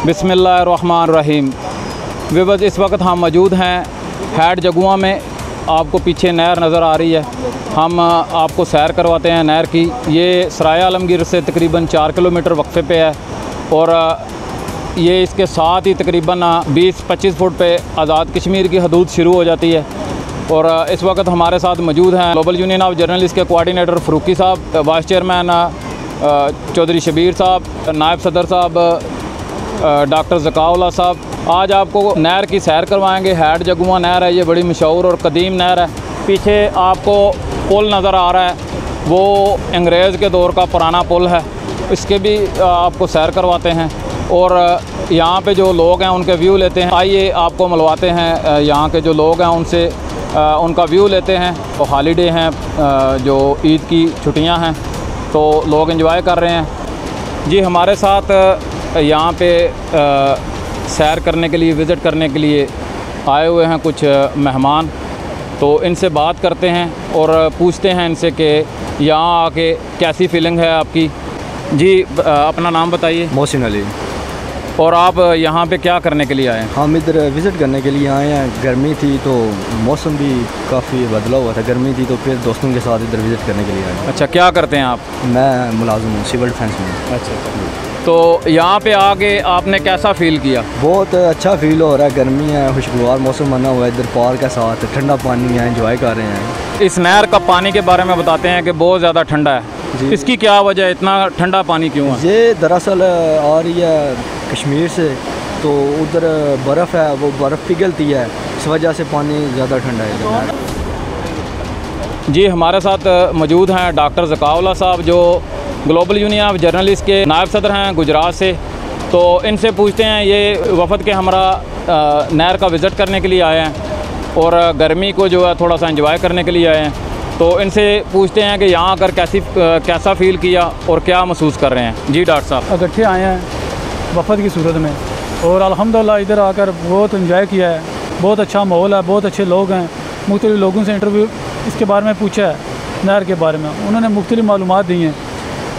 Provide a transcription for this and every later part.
बिस्मिल्लाहिर्रहमानिर्रहीम। विवज़ इस वक्त हम मौजूद हैं हैड जगुआ में। आपको पीछे नहर नज़र आ रही है। हम आपको सैर करवाते हैं नहर की। ये सराय आलमगीर से तकरीबन 4 किलोमीटर वक्फे पे है और ये इसके साथ ही तकरीबन 20-25 फुट पे आज़ाद कश्मीर की हदूद शुरू हो जाती है। और इस वक्त हमारे साथ मौजूद हैं ग्लोबल यूनियन ऑफ जर्नलिस्ट के कोऑर्डिनेटर फ़रूकी साहब, वाइस चेयरमैन चौधरी शबीर साहब, नायब सदर साहब डॉक्टर ज़काउल्लाह साहब। आज आपको नहर की सैर करवाएंगे। हैड जगुआ नहर है, ये बड़ी मशहूर और कदीम नहर है। पीछे आपको पुल नज़र आ रहा है, वो अंग्रेज़ के दौर का पुराना पुल है। इसके भी आपको सैर करवाते हैं और यहाँ पे जो लोग हैं उनके व्यू लेते हैं। आइए आपको मिलवाते हैं यहाँ के जो लोग हैं उनसे, उनका व्यू लेते हैं। तो हॉलीडे हैं, जो ईद की छुट्टियाँ हैं, तो लोग एंजॉय कर रहे हैं। जी हमारे साथ यहाँ पे सैर करने के लिए, विज़िट करने के लिए आए हुए हैं कुछ मेहमान। तो इनसे बात करते हैं और पूछते हैं इनसे कि यहाँ आके कैसी फीलिंग है आपकी। जी अपना नाम बताइए। मोहसिन अली। और आप यहाँ पे क्या करने के लिए आए हैं? हम इधर विज़िट करने के लिए आए हैं। गर्मी थी तो मौसम भी काफ़ी बदला हुआ था, गर्मी थी तो फिर दोस्तों के साथ इधर विज़िट करने के लिए आए। अच्छा, क्या करते हैं आप? मैं मुलाजिम हूँ सिविल डिफेंस में। अच्छा, तो यहाँ पे आके आपने कैसा फ़ील किया? बहुत अच्छा फील हो रहा है। गर्मी है, खुशगवार मौसम बना हुआ है। इधर पार्क के साथ ठंडा पानी है, एंजॉय कर रहे हैं। इस नहर का पानी के बारे में बताते हैं कि बहुत ज़्यादा ठंडा है। इसकी क्या वजह है, इतना ठंडा पानी क्यों है? ये दरअसल आ रही है कश्मीर से, तो उधर बर्फ़ है, वो बर्फ़ पिघलती है, इस वजह से पानी ज़्यादा ठंडा है। जी हमारे साथ मौजूद हैं डॉक्टर ज़काउल्लाह साहब, जो ग्लोबल यूनियन ऑफ जर्नलिस्ट के नायब सदर हैं गुजरात से। तो इनसे पूछते हैं, ये वफ़द के हमरा नहर का विज़िट करने के लिए आए हैं और गर्मी को जो है थोड़ा सा एंजॉय करने के लिए आए हैं। तो इनसे पूछते हैं कि यहाँ आकर कैसा फ़ील किया और क्या महसूस कर रहे हैं। जी डॉक्टर साहब। इकट्ठे आए हैं वफ़द की सूरत में और अल्हम्दुलिल्लाह इधर आकर बहुत एंजॉय किया है। बहुत अच्छा माहौल है, बहुत अच्छे लोग हैं। मुख्तलिफ़ लोगों से इंटरव्यू इसके बारे में पूछा है, नहर के बारे में, उन्होंने मुख्तलिफ़ मालूमात दी हैं।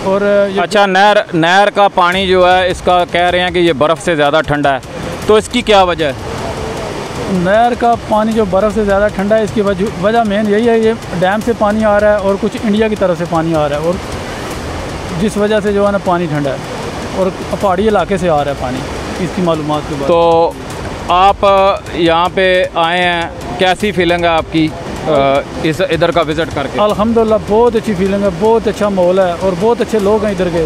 और अच्छा, नहर का पानी जो है इसका कह रहे हैं कि ये बर्फ़ से ज़्यादा ठंडा है, तो इसकी क्या वजह है? नहर का पानी जो बर्फ़ से ज़्यादा ठंडा है, इसकी वजह मेन यही है, ये डैम से पानी आ रहा है और कुछ इंडिया की तरफ से पानी आ रहा है, और जिस वजह से जो है ना पानी ठंडा है और पहाड़ी इलाके से आ रहा है पानी। इसकी मालूमात के बाद तो आप यहाँ पे आए हैं, कैसी फीलिंग है आपकी इस इधर का विज़िट करके? अल्हम्दुलिल्लाह बहुत अच्छी फीलिंग है, बहुत अच्छा माहौल है और बहुत अच्छे लोग हैं इधर के।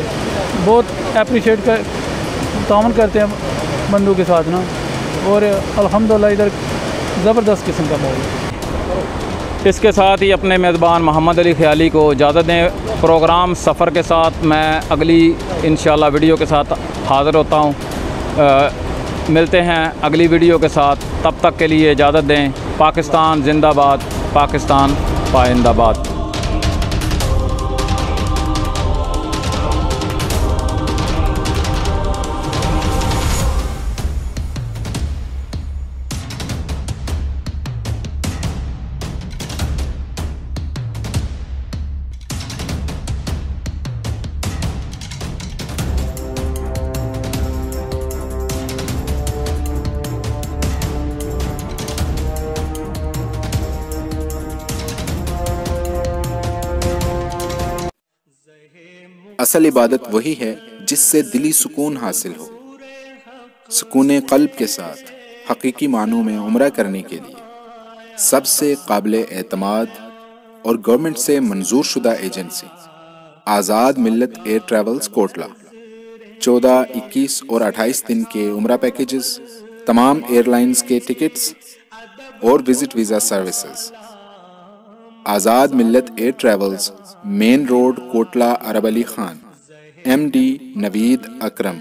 बहुत अप्रिशिएट कर तावन करते हैं बंदों के साथ ना, और अल्हम्दुलिल्लाह इधर ज़बरदस्त किस्म का माहौल है। इसके साथ ही अपने मेज़बान मोहम्मद अली ख़याली को इजाज़त दें। प्रोग्राम सफ़र के साथ मैं अगली इंशाअल्लाह वीडियो के साथ हाज़िर होता हूँ। मिलते हैं अगली वीडियो के साथ, तब तक के लिए इजाज़त दें। पाकिस्तान जिंदाबाद, पाकिस्तान पाइंदाबाद। असल इबादत वही है जिससे दिली सुकून हासिल हो। सुकून क़ल्ब के साथ हकीकी मानों में उम्रा करने के लिए सबसे काबिल एतमाद और गवर्नमेंट से मंजूर शुदा एजेंसी आज़ाद मिल्लत एयर ट्रैवल्स कोटला 14, 21 और 28 दिन के उम्रा पैकेजेस, तमाम एयरलाइंस के टिकट्स और visit visa services. Azad Millat air travels, main road, Kotla, Arab Ali Khan, MD Naveed अकरम।